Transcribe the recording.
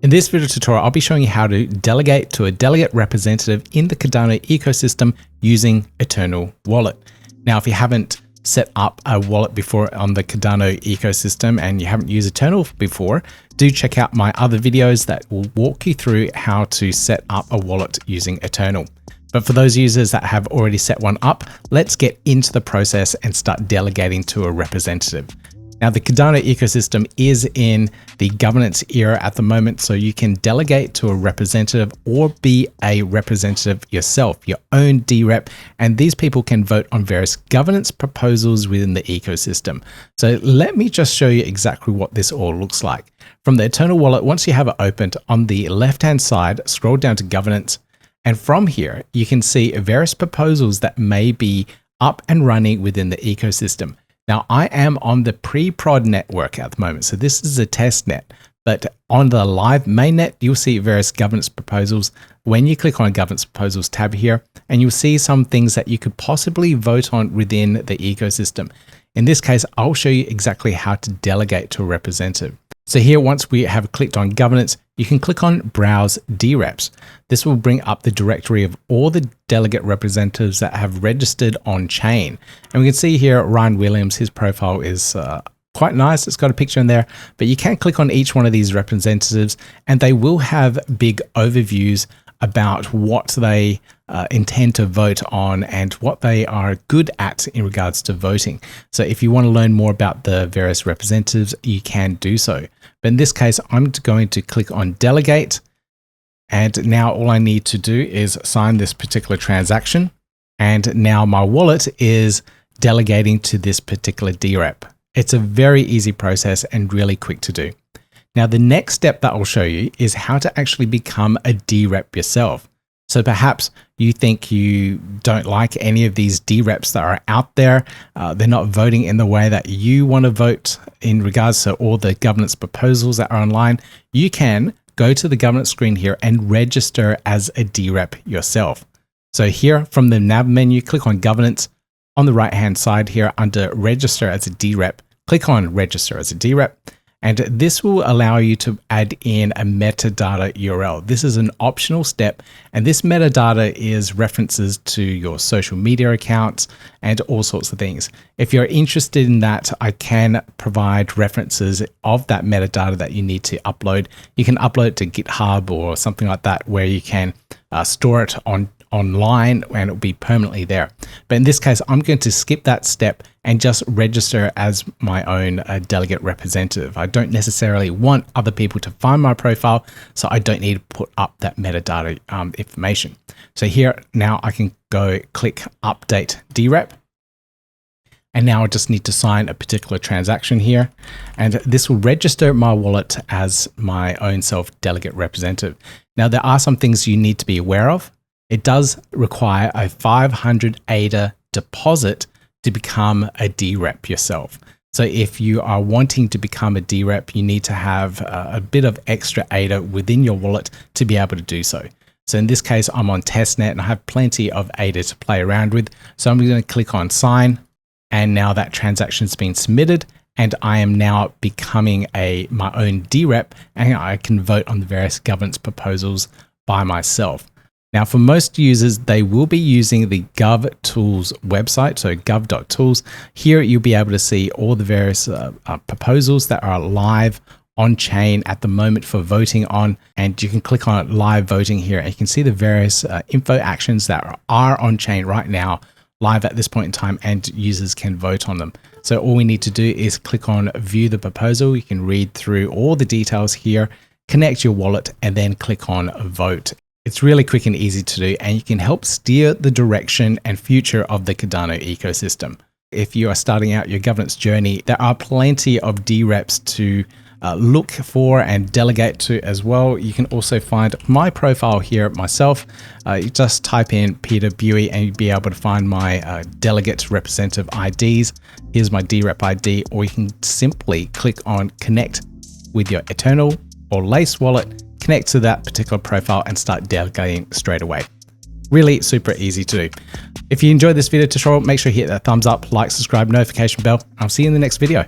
In this video tutorial, I'll be showing you how to delegate to a delegate representative in the Cardano ecosystem using Eternal Wallet. Now, if you haven't set up a wallet before on the Cardano ecosystem and you haven't used Eternal before, do check out my other videos that will walk you through how to set up a wallet using Eternal. But for those users that have already set one up, let's get into the process and start delegating to a representative. Now, the Cardano ecosystem is in the governance era at the moment, so you can delegate to a representative or be a representative yourself, your own DREP, and these people can vote on various governance proposals within the ecosystem. So let me just show you exactly what this all looks like. From the Eternal Wallet, once you have it opened, on the left-hand side, scroll down to governance, and from here, you can see various proposals that may be up and running within the ecosystem. Now, I am on the pre-prod network at the moment, so this is a test net, but on the live mainnet, you'll see various governance proposals. When you click on governance proposals tab here, and you'll see some things that you could possibly vote on within the ecosystem. In this case, I'll show you exactly how to delegate to a representative. So here, once we have clicked on governance, you can click on browse DREPs. This will bring up the directory of all the delegate representatives that have registered on chain. And we can see here, Ryan Williams, his profile is quite nice. It's got a picture in there, but you can click on each one of these representatives and they will have big overviews about what they intend to vote on and what they are good at in regards to voting. So if you want to learn more about the various representatives, you can do so. But in this case, I'm going to click on delegate. And now all I need to do is sign this particular transaction. And now my wallet is delegating to this particular DREP. It's a very easy process and really quick to do. Now, the next step that I'll show you is how to actually become a DREP yourself. So perhaps you think you don't like any of these DREPs that are out there. They're not voting in the way that you want to vote in regards to all the governance proposals that are online. You can go to the governance screen here and register as a DREP yourself. So here from the nav menu, click on governance. On the right-hand side here under register as a DREP, click on register as a DREP. And this will allow you to add in a metadata URL. This is an optional step, and this metadata is references to your social media accounts and all sorts of things. If you're interested in that, I can provide references of that metadata that you need to upload. You can upload it to GitHub or something like that where you can store it online and it'll be permanently there. But in this case, I'm going to skip that step and just register as my own delegate representative. I don't necessarily want other people to find my profile, so I don't need to put up that metadata information. So here now I can go click update DREP. And now I just need to sign a particular transaction here. And this will register my wallet as my own self-delegate representative. Now, there are some things you need to be aware of. It does require a 500 ADA deposit to become a DREP yourself. So if you are wanting to become a DREP, you need to have a bit of extra ADA within your wallet to be able to do so. So in this case, I'm on testnet and I have plenty of ADA to play around with. So I'm going to click on sign. And now that transaction's been submitted and I am now becoming my own DREP and I can vote on the various governance proposals by myself. Now, for most users, they will be using the GovTools website, so gov.tools. Here, you'll be able to see all the various proposals that are live on chain at the moment for voting on, and you can click on live voting here, and you can see the various info actions that are on chain right now, live at this point in time, and users can vote on them. So all we need to do is click on view the proposal. You can read through all the details here, connect your wallet, and then click on vote. It's really quick and easy to do, and you can help steer the direction and future of the Cardano ecosystem. If you are starting out your governance journey, there are plenty of DREPs to look for and delegate to as well. You can also find my profile here myself. You just type in Peter Buie and you'll be able to find my delegate representative IDs. Here's my DREP ID, or you can simply click on connect with your Eternal or Lace wallet, connect to that particular profile and start delegating straight away. Really super easy to do. If you enjoyed this video tutorial, make sure you hit that thumbs up, like, subscribe, notification bell. I'll see you in the next video.